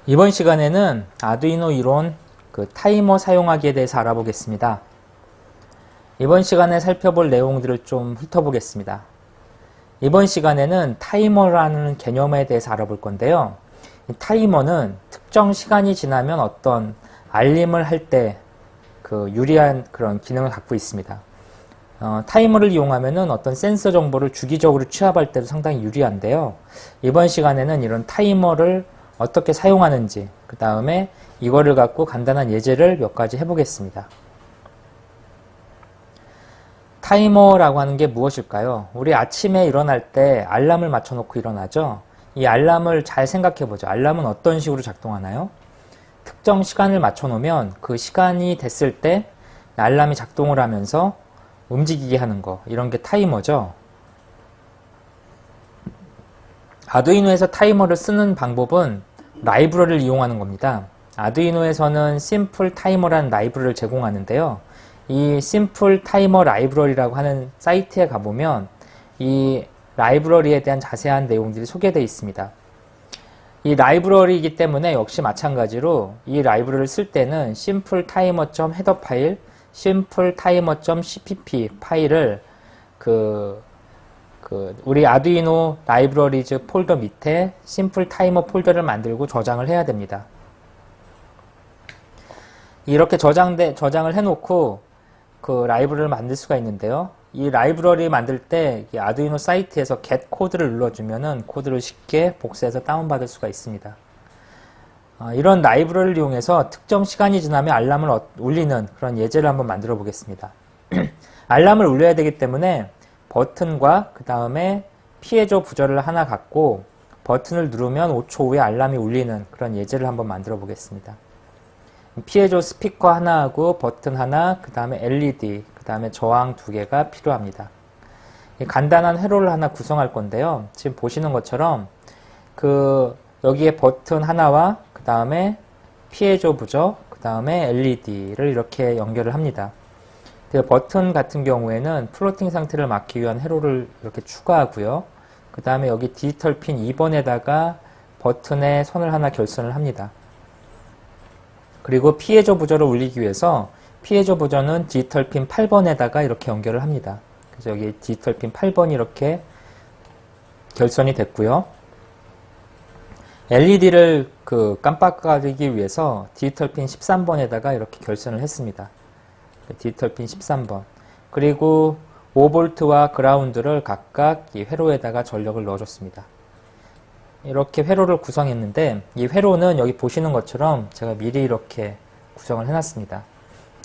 이번 시간에는 아두이노 이론 타이머 사용하기에 대해서 알아보겠습니다. 이번 시간에 살펴볼 내용들을 좀 훑어보겠습니다. 이번 시간에는 타이머라는 개념에 대해서 알아볼 건데요. 이 타이머는 특정 시간이 지나면 어떤 알림을 할 때 유리한 그런 기능을 갖고 있습니다. 타이머를 이용하면은 어떤 센서 정보를 주기적으로 취합할 때도 상당히 유리한데요. 이번 시간에는 이런 타이머를 어떻게 사용하는지, 그 다음에 이거를 갖고 간단한 예제를 몇 가지 해보겠습니다. 타이머라고 하는 게 무엇일까요? 우리 아침에 일어날 때 알람을 맞춰놓고 일어나죠? 이 알람을 잘 생각해보죠. 알람은 어떤 식으로 작동하나요? 특정 시간을 맞춰놓으면 그 시간이 됐을 때 알람이 작동을 하면서 움직이게 하는 거, 이런 게 타이머죠. 아두이노에서 타이머를 쓰는 방법은 라이브러리를 이용하는 겁니다. 아두이노에서는 심플 타이머라는 라이브러리를 제공하는데요. 이 심플 타이머 라이브러리라고 하는 사이트에 가보면 이 라이브러리에 대한 자세한 내용들이 소개되어 있습니다. 이 라이브러리이기 때문에 역시 마찬가지로 이 라이브러리를 쓸 때는 심플 타이머.헤더 파일, 심플 타이머.cpp 파일을 우리 아두이노 라이브러리즈 폴더 밑에 심플 타이머 폴더를 만들고 저장을 해야 됩니다. 이렇게 저장을 해놓고 그 라이브러리를 만들 수가 있는데요. 이 라이브러리 만들 때 아두이노 사이트에서 get 코드를 눌러주면은 코드를 쉽게 복사해서 다운받을 수가 있습니다. 이런 라이브러리를 이용해서 특정 시간이 지나면 알람을 울리는 그런 예제를 한번 만들어 보겠습니다. 알람을 울려야 되기 때문에 버튼과 그 다음에 피해줘 부저를 하나 갖고 버튼을 누르면 5초 후에 알람이 울리는 그런 예제를 한번 만들어 보겠습니다. 피해줘 스피커 하나하고 버튼 하나, 그 다음에 LED, 그 다음에 저항 2개가 필요합니다. 간단한 회로를 하나 구성할 건데요. 지금 보시는 것처럼 여기에 버튼 하나와 그 다음에 피해줘 부저, 그 다음에 LED를 이렇게 연결을 합니다. 버튼 같은 경우에는 플로팅 상태를 막기 위한 회로를 이렇게 추가하고요. 그 다음에 여기 디지털 핀 2번에다가 버튼에 선을 하나 결선을 합니다. 그리고 피해줘 부저를 울리기 위해서 피해줘 부저는 디지털 핀 8번에다가 이렇게 연결을 합니다. 그래서 여기 디지털 핀 8번이 이렇게 결선이 됐고요. LED를 깜빡거리기 위해서 디지털 핀 13번에다가 이렇게 결선을 했습니다. 디지털 핀 13번. 그리고 5V와 그라운드를 각각 이 회로에다가 전력을 넣어줬습니다. 이렇게 회로를 구성했는데 이 회로는 여기 보시는 것처럼 제가 미리 이렇게 구성을 해놨습니다.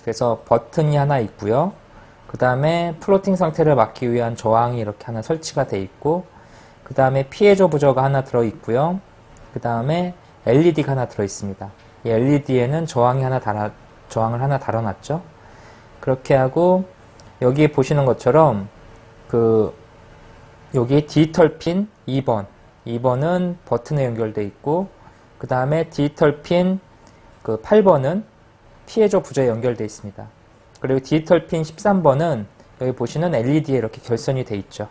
그래서 버튼이 하나 있고요. 그 다음에 플로팅 상태를 막기 위한 저항이 이렇게 하나 설치가 되어 있고, 그 다음에 피해줘 부저가 하나 들어있고요. 그 다음에 LED가 하나 들어있습니다. 이 LED에는 저항을 하나 달아놨죠. 그렇게 하고 여기 보시는 것처럼 여기 디지털 핀 2번은 버튼에 연결되어 있고, 그 다음에 디지털 핀 8번은 피해줘 부저에 연결되어 있습니다. 그리고 디지털 핀 13번은 여기 보시는 LED에 이렇게 결선이 되어 있죠.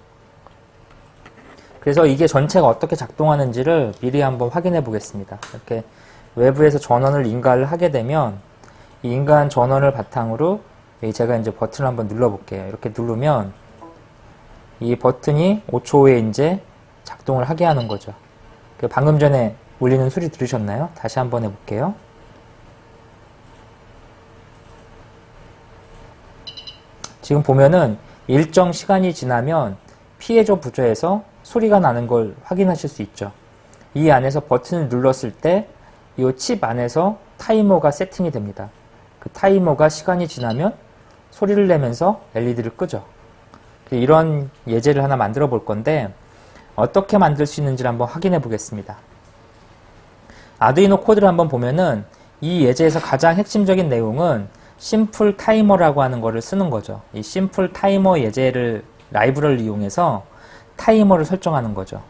그래서 이게 전체가 어떻게 작동하는지를 미리 한번 확인해 보겠습니다. 이렇게 외부에서 전원을 인가를 하게 되면 이 인가한 전원을 바탕으로 제가 이제 버튼을 한번 눌러볼게요. 이렇게 누르면 이 버튼이 5초 후에 이제 작동을 하게 하는 거죠. 방금 전에 울리는 소리 들으셨나요? 다시 한번 해볼게요. 지금 보면은 일정 시간이 지나면 피해줘 부저에서 소리가 나는 걸 확인하실 수 있죠. 이 안에서 버튼을 눌렀을 때 이 칩 안에서 타이머가 세팅이 됩니다. 그 타이머가 시간이 지나면 소리를 내면서 LED를 끄죠. 이런 예제를 하나 만들어 볼 건데 어떻게 만들 수 있는지를 한번 확인해 보겠습니다. 아두이노 코드를 한번 보면은 이 예제에서 가장 핵심적인 내용은 심플 타이머라고 하는 거를 쓰는 거죠. 이 심플 타이머 예제를 라이브러리를 이용해서 타이머를 설정하는 거죠.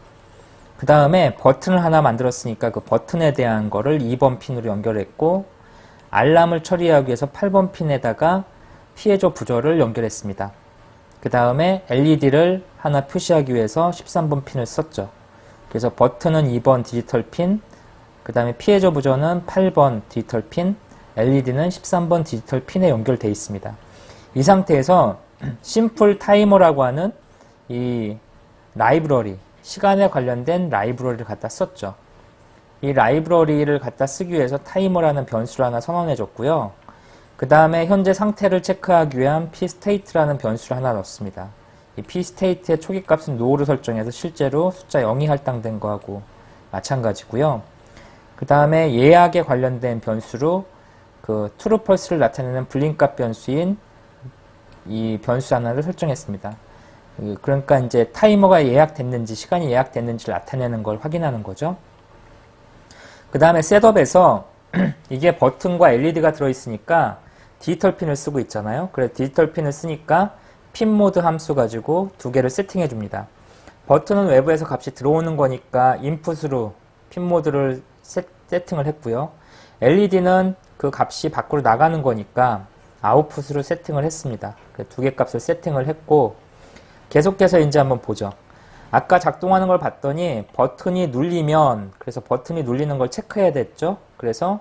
그 다음에 버튼을 하나 만들었으니까 그 버튼에 대한 거를 2번 핀으로 연결했고, 알람을 처리하기 위해서 8번 핀에다가 피해줘 부저를 연결했습니다. 그 다음에 LED를 하나 표시하기 위해서 13번 핀을 썼죠. 그래서 버튼은 2번 디지털 핀, 그 다음에 피해저 부저는 8번 디지털 핀, LED는 13번 디지털 핀에 연결되어 있습니다. 이 상태에서 심플 타이머라고 하는 이 라이브러리, 시간에 관련된 라이브러리를 갖다 썼죠. 이 라이브러리를 갖다 쓰기 위해서 타이머라는 변수를 하나 선언해 줬고요. 그 다음에 현재 상태를 체크하기 위한 pState라는 변수를 하나 넣었습니다. 이 pState의 초기값은 no로 설정해서 실제로 숫자 0이 할당된 거하고 마찬가지고요. 그 다음에 예약에 관련된 변수로 그 true, false를 나타내는 불림값 변수인 이 변수 하나를 설정했습니다. 그러니까 이제 타이머가 예약됐는지, 시간이 예약됐는지를 나타내는 걸 확인하는 거죠. 그 다음에 셋업에서 이게 버튼과 LED가 들어있으니까 디지털 핀을 쓰고 있잖아요. 그래서 디지털 핀을 쓰니까 핀 모드 함수 가지고 두 개를 세팅해 줍니다. 버튼은 외부에서 값이 들어오는 거니까 인풋으로 핀 모드를 세팅을 했고요. LED는 그 값이 밖으로 나가는 거니까 아웃풋으로 세팅을 했습니다. 두 개 값을 세팅을 했고, 계속해서 이제 한번 보죠. 아까 작동하는 걸 봤더니 버튼이 눌리면, 그래서 버튼이 눌리는 걸 체크해야 됐죠. 그래서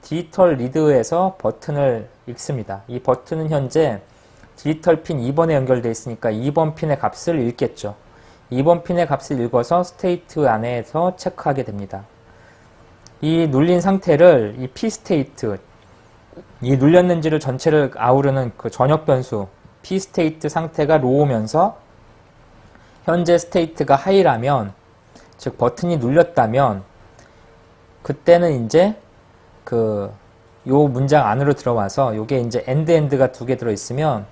디지털 리드에서 버튼을 읽습니다. 이 버튼은 현재 디지털 핀 2번에 연결되어 있으니까 2번 핀의 값을 읽겠죠. 2번 핀의 값을 읽어서 스테이트 안에서 체크하게 됩니다. 이 눌린 상태를 이 pState, 이 눌렸는지를 전체를 아우르는 그 전역 변수 pState 상태가 low면서 현재 스테이트가 하이라면, 즉 버튼이 눌렸다면, 그때는 이제 요 문장 안으로 들어와서, 요게 이제 end가 두 개 들어있으면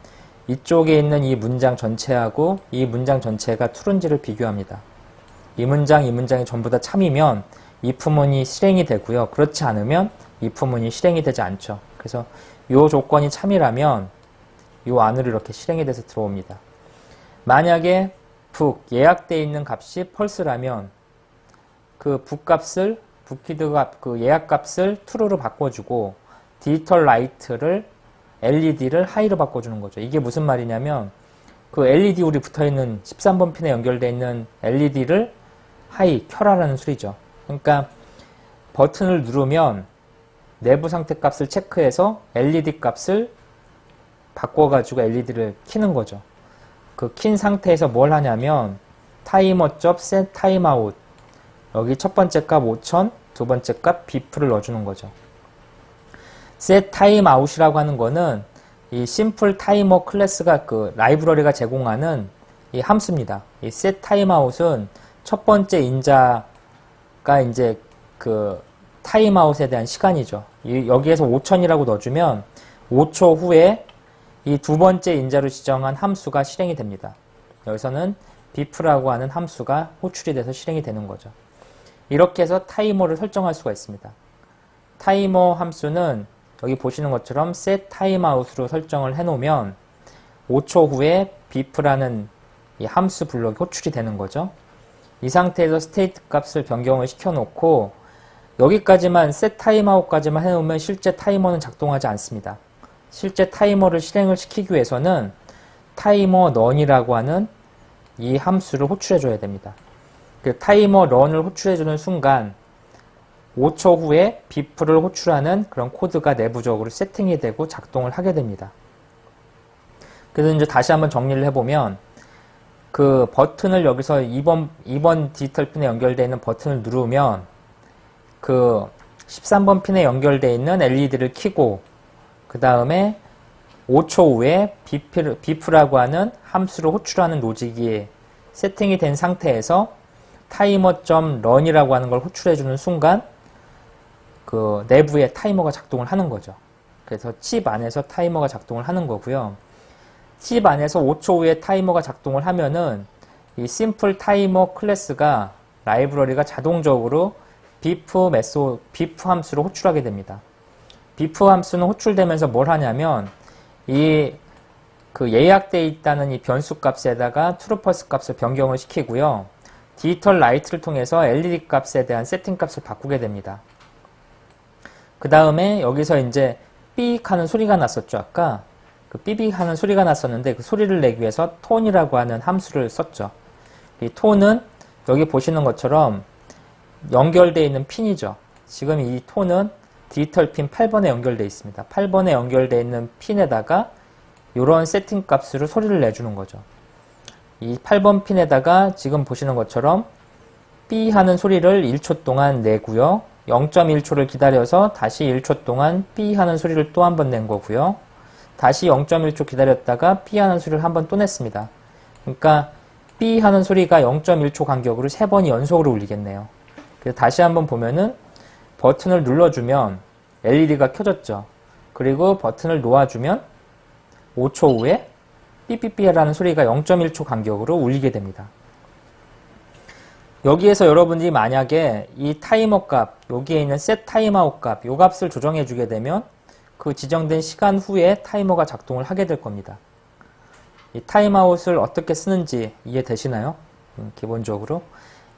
이쪽에 있는 이 문장 전체하고 이 문장 전체가 true인지를 비교합니다. 이 문장이 전부 다 참이면 if문이 실행이 되고요. 그렇지 않으면 if문이 실행이 되지 않죠. 그래서 요 조건이 참이라면 요 안으로 이렇게 실행이 돼서 들어옵니다. 만약에 예약되어 있는 값이 false라면 그 북키드 값, 그 예약 값을 true로 바꿔주고 디지털 라이트를 LED를 하이로 바꿔주는 거죠. 이게 무슨 말이냐면 그 LED 우리 붙어있는 13번 핀에 연결되어 있는 LED를 하이, 켜라라는 소리죠. 그러니까 버튼을 누르면 내부 상태 값을 체크해서 LED 값을 바꿔가지고 LED를 켜는 거죠. 그 킨 상태에서 뭘 하냐면 타이머접 set timeout, 여기 첫 번째 값 5000, 두 번째 값 bf를 넣어주는 거죠. set timeout이라고 하는 거는 이 심플 타이머 클래스가 그 라이브러리가 제공하는 이 함수입니다. 이 set timeout은 첫 번째 인자가 이제 그 타임아웃에 대한 시간이죠. 여기에서 5000이라고 넣어주면 5초 후에 이 두 번째 인자로 지정한 함수가 실행이 됩니다. 여기서는 bf라고 하는 함수가 호출이 돼서 실행이 되는 거죠. 이렇게 해서 타이머를 설정할 수가 있습니다. 타이머 함수는 여기 보시는 것처럼 set timeout으로 설정을 해놓으면 5초 후에 bf라는 이 함수 블록이 호출이 되는 거죠. 이 상태에서 스테이트 값을 변경을 시켜놓고 여기까지만 set timeout까지만 해놓으면 실제 타이머는 작동하지 않습니다. 실제 타이머를 실행을 시키기 위해서는 타이머 run이라고 하는 이 함수를 호출해 줘야 됩니다. 그 타이머 run을 호출해 주는 순간 5초 후에 bf를 호출하는 그런 코드가 내부적으로 세팅이 되고 작동을 하게 됩니다. 그래서 이제 다시 한번 정리를 해보면 그 버튼을 여기서 2번 디지털 핀에 연결되어 있는 버튼을 누르면 그 13번 핀에 연결되어 있는 LED를 켜고 그 다음에 5초 후에 bf라고 하는 함수를 호출하는 로직이 세팅이 된 상태에서 타이머.run이라고 하는 걸 호출해주는 순간 그 내부에 타이머가 작동을 하는 거죠. 그래서 칩 안에서 타이머가 작동을 하는 거고요. 칩 안에서 5초 후에 타이머가 작동을 하면은 이 심플 타이머 클래스가 라이브러리가 자동적으로 bf 함수를 호출하게 됩니다. bf 함수는 호출되면서 뭘 하냐면 이 그 예약되어 있다는 이 변수 값에다가 true false 값을 변경을 시키고요. 디지털 라이트를 통해서 LED 값에 대한 세팅 값을 바꾸게 됩니다. 그 다음에 여기서 이제 삐익 하는 소리가 났었죠. 아까 그 삐빅 하는 소리가 났었는데 그 소리를 내기 위해서 톤이라고 하는 함수를 썼죠. 이 톤은 여기 보시는 것처럼 연결되어 있는 핀이죠. 지금 이 톤은 디지털 핀 8번에 연결되어 있습니다. 8번에 연결되어 있는 핀에다가 이런 세팅 값으로 소리를 내주는 거죠. 이 8번 핀에다가 지금 보시는 것처럼 삐 하는 소리를 1초 동안 내고요. 0.1초를 기다려서 다시 1초 동안 삐 하는 소리를 또 한 번 낸 거고요. 다시 0.1초 기다렸다가 삐 하는 소리를 한 번 또 냈습니다. 그러니까 삐 하는 소리가 0.1초 간격으로 3번이 연속으로 울리겠네요. 그래서 다시 한번 보면은 버튼을 눌러주면 LED가 켜졌죠. 그리고 버튼을 놓아주면 5초 후에 삐삐삐라는 소리가 0.1초 간격으로 울리게 됩니다. 여기에서 여러분들이 만약에 이 타이머 값, 여기에 있는 set 타임아웃 값, 요 값을 조정해 주게 되면 그 지정된 시간 후에 타이머가 작동을 하게 될 겁니다. 이 타임아웃을 어떻게 쓰는지 이해되시나요? 기본적으로.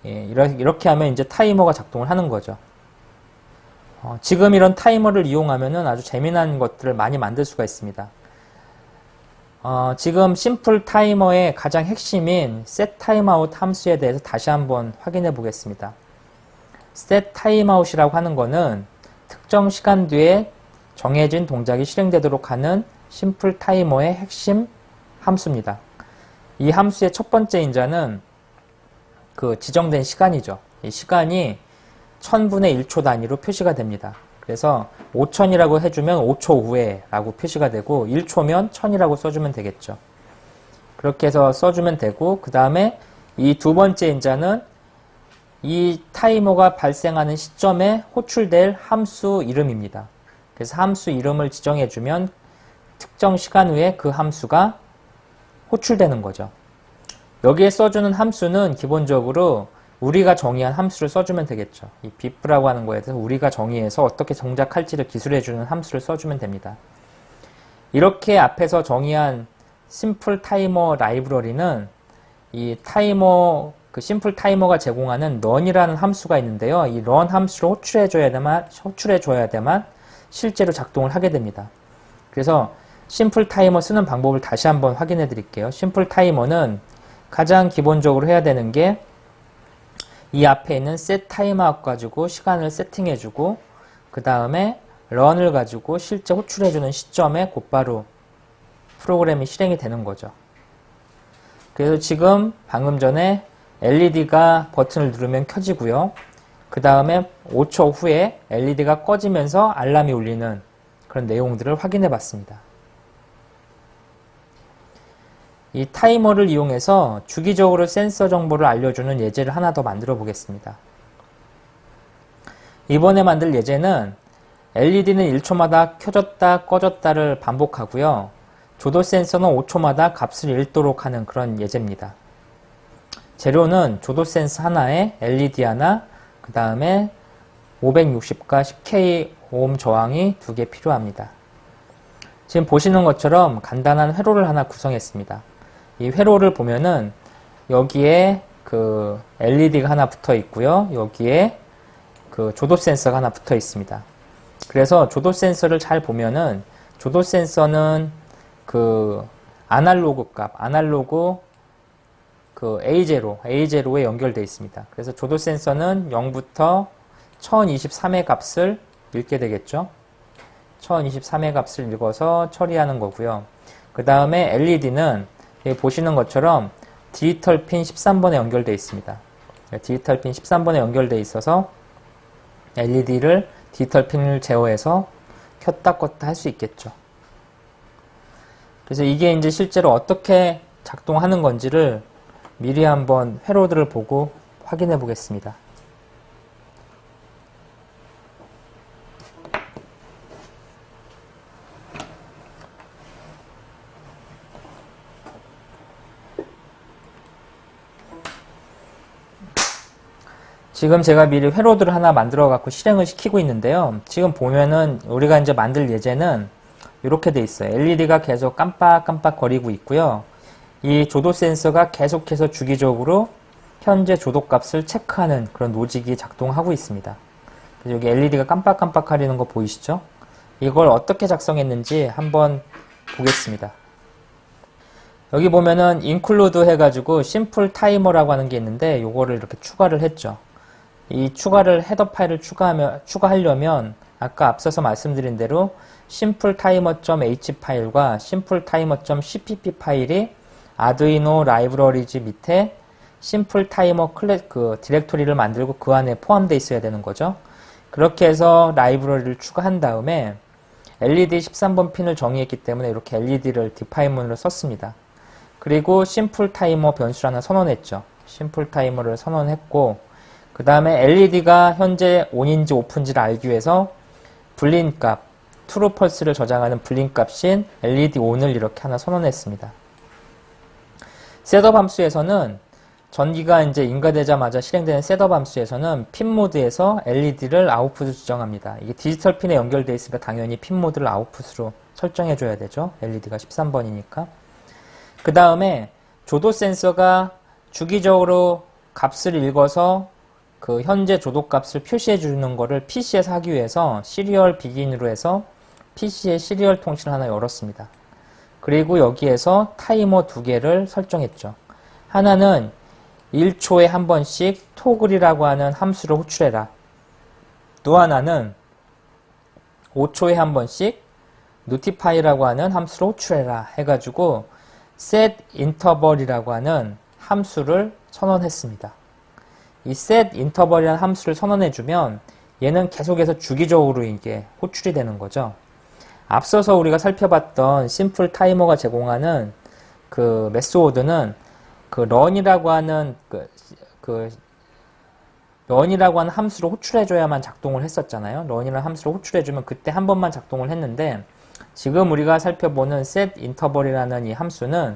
예, 이렇게 하면 이제 타이머가 작동을 하는 거죠. 지금 이런 타이머를 이용하면은 아주 재미난 것들을 많이 만들 수가 있습니다. 지금 심플 타이머의 가장 핵심인 set timeout 함수에 대해서 다시 한번 확인해 보겠습니다. set timeout이라고 하는 거는 특정 시간 뒤에 정해진 동작이 실행되도록 하는 심플 타이머의 핵심 함수입니다. 이 함수의 첫 번째 인자는 그 지정된 시간이죠. 이 시간이 1000분의 1초 단위로 표시가 됩니다. 그래서 5000이라고 해주면 5초 후에 라고 표시가 되고 1초면 1000이라고 써주면 되겠죠. 그렇게 해서 써주면 되고 그 다음에 이 두 번째 인자는 이 타이머가 발생하는 시점에 호출될 함수 이름입니다. 그래서 함수 이름을 지정해주면 특정 시간 후에 그 함수가 호출되는 거죠. 여기에 써주는 함수는 기본적으로 우리가 정의한 함수를 써주면 되겠죠. 이 bif라고 하는 거에 대해서 우리가 정의해서 어떻게 동작할지를 기술해주는 함수를 써주면 됩니다. 이렇게 앞에서 정의한 심플 타이머 라이브러리는 이 타이머, 그 심플 타이머가 제공하는 run이라는 함수가 있는데요. 이 run 함수를 호출해줘야만 실제로 작동을 하게 됩니다. 그래서 심플 타이머 쓰는 방법을 다시 한번 확인해 드릴게요. 심플 타이머는 가장 기본적으로 해야 되는 게 이 앞에 있는 set timeout 가지고 시간을 세팅해주고 그 다음에 run을 가지고 실제 호출해주는 시점에 곧바로 프로그램이 실행이 되는 거죠. 그래서 지금 방금 전에 LED가 버튼을 누르면 켜지고요. 그 다음에 5초 후에 LED가 꺼지면서 알람이 울리는 그런 내용들을 확인해 봤습니다. 이 타이머를 이용해서 주기적으로 센서 정보를 알려주는 예제를 하나 더 만들어 보겠습니다. 이번에 만들 예제는 LED는 1초마다 켜졌다 꺼졌다를 반복하고요. 조도 센서는 5초마다 값을 읽도록 하는 그런 예제입니다. 재료는 조도 센서 하나에 LED 하나, 그 다음에 560과 10K 오hm 저항이 2개 필요합니다. 지금 보시는 것처럼 간단한 회로를 하나 구성했습니다. 이 회로를 보면은 여기에 그 LED가 하나 붙어 있고요. 여기에 그 조도 센서가 하나 붙어 있습니다. 그래서 조도 센서를 잘 보면은 조도 센서는 그 아날로그 값, 아날로그 그 A0에 연결되어 있습니다. 그래서 조도 센서는 0부터 1023의 값을 읽게 되겠죠. 1023의 값을 읽어서 처리하는 거고요. 그 다음에 LED는 여기 보시는 것처럼 디지털 핀 13번에 연결되어 있습니다. 디지털 핀 13번에 연결되어 있어서 LED를 디지털 핀을 제어해서 켰다 껐다 할 수 있겠죠. 그래서 이게 이제 실제로 어떻게 작동하는 건지를 미리 한번 회로들을 보고 확인해 보겠습니다. 지금 제가 미리 회로들을 하나 만들어 갖고 실행을 시키고 있는데요. 지금 보면은 우리가 이제 만들 예제는 이렇게 돼 있어요. LED가 계속 깜빡깜빡 거리고 있고요. 이 조도 센서가 계속해서 주기적으로 현재 조도 값을 체크하는 그런 로직이 작동하고 있습니다. 그래서 여기 LED가 깜빡깜빡 거리는 거 보이시죠? 이걸 어떻게 작성했는지 한번 보겠습니다. 여기 보면은 include 해가지고 심플 타이머라고 하는 게 있는데 요거를 이렇게 추가를 했죠. 이 헤더 파일을 추가하려면 아까 앞서서 말씀드린 대로 심플타이머.h 파일과 심플타이머.cpp 파일이 아두이노 라이브러리즈 밑에 심플타이머 디렉토리를 만들고 그 안에 포함되어 있어야 되는 거죠. 그렇게 해서 라이브러리를 추가한 다음에 LED 13번 핀을 정의했기 때문에 이렇게 LED를 디파인문으로 썼습니다. 그리고 심플타이머 변수를 하나 선언했죠. 심플타이머를 선언했고 그 다음에 LED가 현재 ON인지 OFF인지를 알기 위해서 불린 값, true pulse를 저장하는 불린 값인 LED ON을 이렇게 하나 선언했습니다. 셋업 함수에서는 전기가 이제 인가되자마자 실행되는 셋업 함수에서는 핀 모드에서 LED를 아웃풋으로 지정합니다. 이게 디지털 핀에 연결되어 있으니까 당연히 핀 모드를 아웃풋으로 설정해 줘야 되죠. LED가 13번이니까. 그 다음에 조도 센서가 주기적으로 값을 읽어서 그 현재 조도 값을 표시해 주는 거를 PC에서 하기 위해서 시리얼 비긴으로 해서 PC의 시리얼 통신을 하나 열었습니다. 그리고 여기에서 타이머 2개를 설정했죠. 하나는 1초에 한 번씩 토글이라고 하는 함수를 호출해라. 또 하나는 5초에 한 번씩 notify라고 하는 함수를 호출해라 해가지고 set interval이라고 하는 함수를 선언했습니다. 이 set interval이라는 함수를 선언해주면 얘는 계속해서 주기적으로 이게 호출이 되는 거죠. 앞서서 우리가 살펴봤던 심플 타이머가 제공하는 그 메소드는 그 run이라고 하는 run이라고 하는 함수를 호출해줘야만 작동을 했었잖아요. run이라는 함수를 호출해주면 그때 한 번만 작동을 했는데 지금 우리가 살펴보는 set interval이라는 이 함수는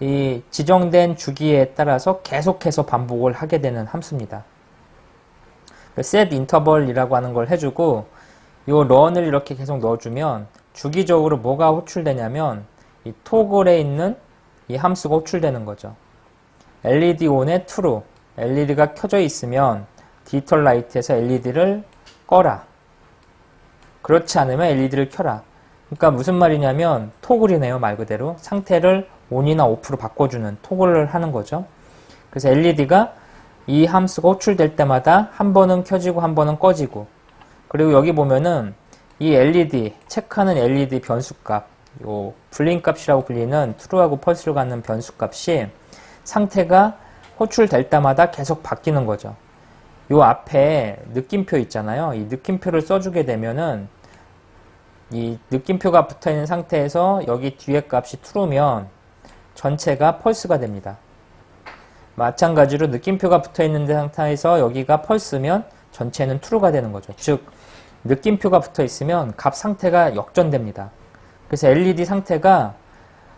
이 지정된 주기에 따라서 계속해서 반복을 하게 되는 함수입니다. set interval이라고 하는 걸 해주고 이 run을 이렇게 계속 넣어주면 주기적으로 뭐가 호출되냐면 이 토글에 있는 이 함수가 호출되는 거죠. LED ON의 true, LED가 켜져 있으면 디지털 라이트에서 LED를 꺼라. 그렇지 않으면 LED를 켜라. 그러니까 무슨 말이냐면 토글이네요, 말 그대로. 상태를 ON이나 OFF로 바꿔주는 토글을 하는 거죠. 그래서 LED가 이 함수가 호출될 때마다 한 번은 켜지고 한 번은 꺼지고, 그리고 여기 보면은 이 LED, 체크하는 LED 변수값, 요 불린 값이라고 불리는 true하고 false를 갖는 변수값이 상태가 호출될 때마다 계속 바뀌는 거죠. 요 앞에 느낌표 있잖아요. 이 느낌표를 써주게 되면은 이 느낌표가 붙어 있는 상태에서 여기 뒤에 값이 true면 전체가 false가 됩니다. 마찬가지로 느낌표가 붙어 있는 상태에서 여기가 false면 전체는 true가 되는 거죠. 즉 느낌표가 붙어 있으면 값 상태가 역전됩니다. 그래서 LED 상태가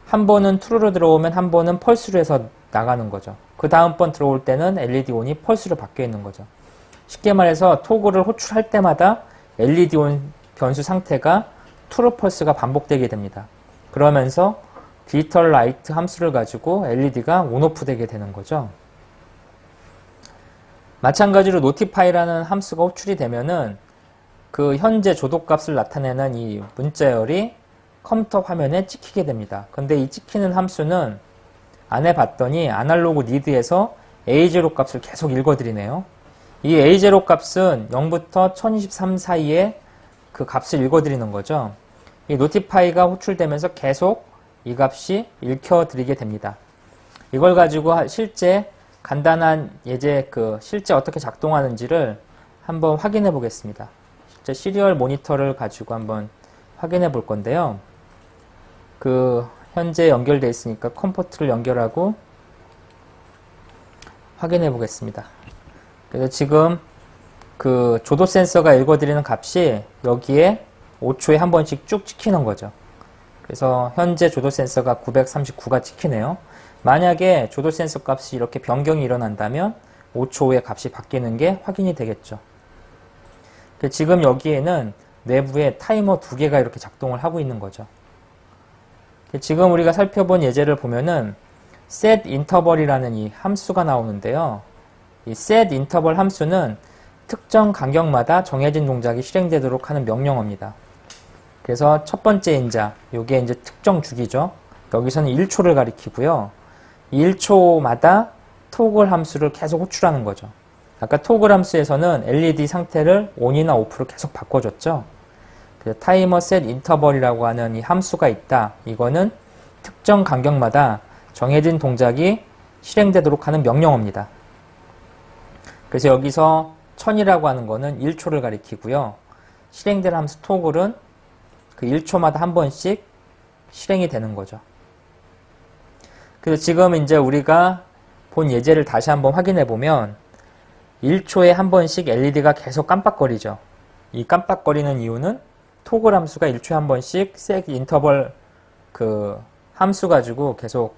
한 번은 true로 들어오면 한 번은 false로 해서 나가는 거죠. 그 다음 번 들어올 때는 LED ON이 false로 바뀌어 있는 거죠. 쉽게 말해서 토글을 호출할 때마다 LED ON 변수 상태가 true, false가 반복되게 됩니다. 그러면서 디지털 라이트 함수를 가지고 LED가 ON/OFF 되게 되는 거죠. 마찬가지로 notify라는 함수가 호출이 되면은 그 현재 조도값을 나타내는 이 문자열이 컴퓨터 화면에 찍히게 됩니다. 근데 이 찍히는 함수는 안 해봤더니 아날로그 리드에서 A0 값을 계속 읽어드리네요. 이 A0 값은 0부터 1023 사이에 그 값을 읽어드리는 거죠. 이 notify가 호출되면서 계속 이 값이 읽혀드리게 됩니다. 이걸 가지고 실제 간단한 실제 어떻게 작동하는지를 한번 확인해 보겠습니다. 실제 시리얼 모니터를 가지고 한번 확인해 볼 건데요. 현재 연결되어 있으니까 컴포트를 연결하고 확인해 보겠습니다. 그래서 지금 조도 센서가 읽어드리는 값이 여기에 5초에 한 번씩 쭉 찍히는 거죠. 그래서 현재 조도 센서가 939가 찍히네요. 만약에 조도 센서 값이 이렇게 변경이 일어난다면 5초 후에 값이 바뀌는 게 확인이 되겠죠. 지금 여기에는 내부에 타이머 2개가 이렇게 작동을 하고 있는 거죠. 지금 우리가 살펴본 예제를 보면은 set interval이라는 이 함수가 나오는데요. 이 set interval 함수는 특정 간격마다 정해진 동작이 실행되도록 하는 명령어입니다. 그래서 첫 번째 인자, 요게 이제 특정 주기죠. 여기서는 1초를 가리키고요. 1초마다 토글 함수를 계속 호출하는 거죠. 아까 토글 함수에서는 LED 상태를 ON이나 OFF로 계속 바꿔줬죠. 그래서 타이머 셋 인터벌이라고 하는 이 함수가 있다. 이거는 특정 간격마다 정해진 동작이 실행되도록 하는 명령어입니다. 그래서 여기서 1000이라고 하는 거는 1초를 가리키고요. 실행될 함수 토글은 그 1초마다 한 번씩 실행이 되는 거죠. 그래서 지금 이제 우리가 본 예제를 다시 한번 확인해 보면 1초에 한 번씩 LED가 계속 깜빡거리죠. 이 깜빡거리는 이유는 토글 함수가 1초에 한 번씩 셋 인터벌 그 함수 가지고 계속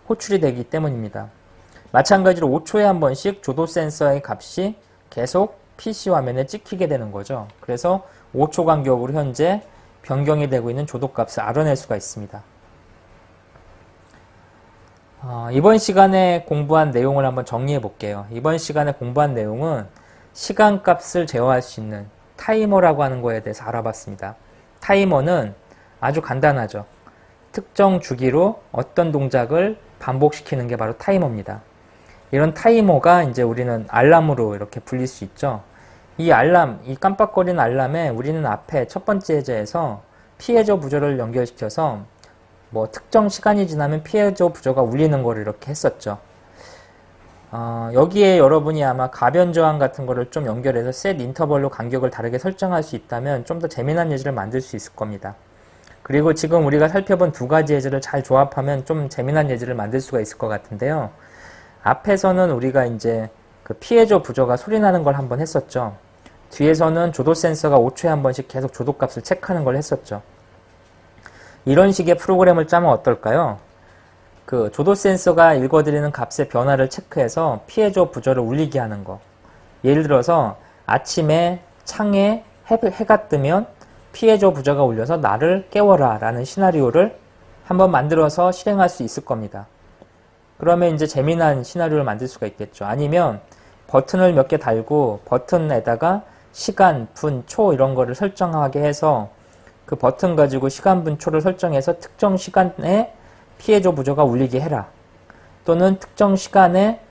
호출이 되기 때문입니다. 마찬가지로 5초에 한 번씩 조도 센서의 값이 계속 PC 화면에 찍히게 되는 거죠. 그래서 5초 간격으로 현재 변경이 되고 있는 조도 값을 알아낼 수가 있습니다. 이번 시간에 공부한 내용을 한번 정리해 볼게요. 이번 시간에 공부한 내용은 시간값을 제어할 수 있는 타이머라고 하는 거에 대해서 알아봤습니다. 타이머는 아주 간단하죠. 특정 주기로 어떤 동작을 반복시키는 게 바로 타이머입니다. 이런 타이머가 이제 우리는 알람으로 이렇게 불릴 수 있죠. 이 알람, 이 깜빡거리는 알람에 우리는 앞에 첫 번째 예제에서 피해저 부저를 연결시켜서 뭐 특정 시간이 지나면 피해저 부저가 울리는 거를 이렇게 했었죠. 여기에 여러분이 아마 가변 저항 같은 거를 좀 연결해서 셋 인터벌로 간격을 다르게 설정할 수 있다면 좀 더 재미난 예제를 만들 수 있을 겁니다. 그리고 지금 우리가 살펴본 두 가지 예제를 잘 조합하면 좀 재미난 예제를 만들 수가 있을 것 같은데요. 앞에서는 우리가 이제 그 피해저 부저가 소리 나는 걸 한번 했었죠. 뒤에서는 조도 센서가 5초에 한 번씩 계속 조도 값을 체크하는 걸 했었죠. 이런 식의 프로그램을 짜면 어떨까요? 그 조도 센서가 읽어드리는 값의 변화를 체크해서 피해저 부저를 울리게 하는 거. 예를 들어서 아침에 창에 해가 뜨면 피해저 부저가 울려서 나를 깨워라 라는 시나리오를 한번 만들어서 실행할 수 있을 겁니다. 그러면 이제 재미난 시나리오를 만들 수가 있겠죠. 아니면 버튼을 몇 개 달고 버튼에다가 시간, 분, 초 이런 거를 설정하게 해서 그 버튼 가지고 시간, 분, 초를 설정해서 특정 시간에 피해저 부저가 울리게 해라. 또는 특정 시간에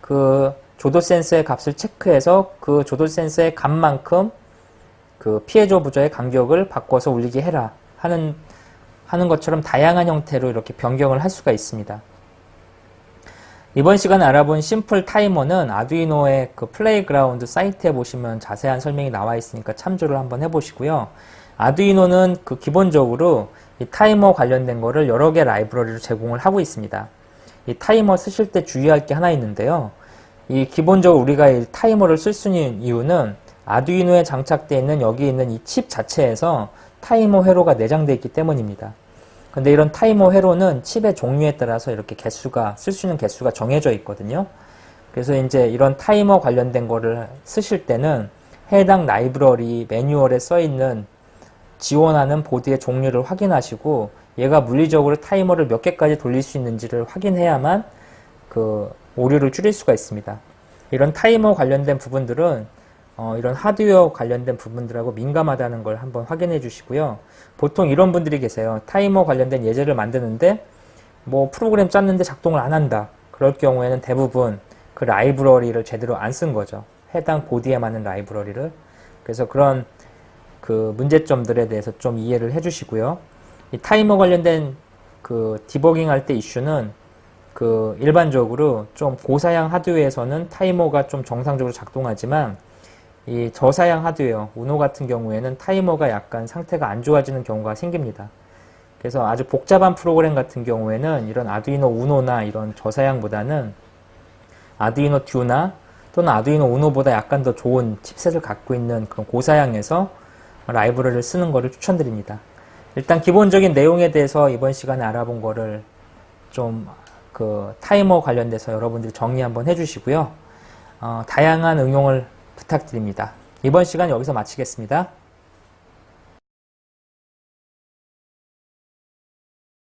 그 조도 센서의 값을 체크해서 그 조도 센서의 값만큼 그 피해저 부저의 간격을 바꿔서 울리게 해라. 하는 것처럼 다양한 형태로 이렇게 변경을 할 수가 있습니다. 이번 시간에 알아본 심플 타이머는 아두이노의 그 플레이그라운드 사이트에 보시면 자세한 설명이 나와 있으니까 참조를 한번 해보시고요. 아두이노는 그 기본적으로 이 타이머 관련된 거를 여러 개 라이브러리로 제공을 하고 있습니다. 이 타이머 쓰실 때 주의할 게 하나 있는데요. 이 기본적으로 우리가 이 타이머를 쓸 수 있는 이유는 아두이노에 장착되어 있는 여기 있는 이 칩 자체에서 타이머 회로가 내장되어 있기 때문입니다. 근데 이런 타이머 회로는 칩의 종류에 따라서 이렇게 쓸 수 있는 개수가 정해져 있거든요. 그래서 이제 이런 타이머 관련된 거를 쓰실 때는 해당 라이브러리 매뉴얼에 써 있는 지원하는 보드의 종류를 확인하시고 얘가 물리적으로 타이머를 몇 개까지 돌릴 수 있는지를 확인해야만 그 오류를 줄일 수가 있습니다. 이런 타이머 관련된 부분들은 이런 하드웨어 관련된 부분들하고 민감하다는 걸 한번 확인해 주시고요. 보통 이런 분들이 계세요. 타이머 관련된 예제를 만드는데 뭐 프로그램 짰는데 작동을 안 한다. 그럴 경우에는 대부분 그 라이브러리를 제대로 안 쓴 거죠. 해당 보드에 맞는 라이브러리를. 그래서 그런 그 문제점들에 대해서 좀 이해를 해 주시고요. 이 타이머 관련된 그 디버깅 할 때 이슈는 그 일반적으로 좀 고사양 하드웨어에서는 타이머가 좀 정상적으로 작동하지만 이 저사양 하드웨어, 우노 같은 경우에는 타이머가 약간 상태가 안 좋아지는 경우가 생깁니다. 그래서 아주 복잡한 프로그램 같은 경우에는 이런 아두이노 우노나 이런 저사양보다는 아두이노 듀나 또는 아두이노 우노보다 약간 더 좋은 칩셋을 갖고 있는 그런 고사양에서 라이브러리를 쓰는 것을 추천드립니다. 일단 기본적인 내용에 대해서 이번 시간에 알아본 거를 좀 그 타이머 관련돼서 여러분들이 정리 한번 해주시고요. 다양한 응용을 부탁드립니다. 이번 시간 여기서 마치겠습니다.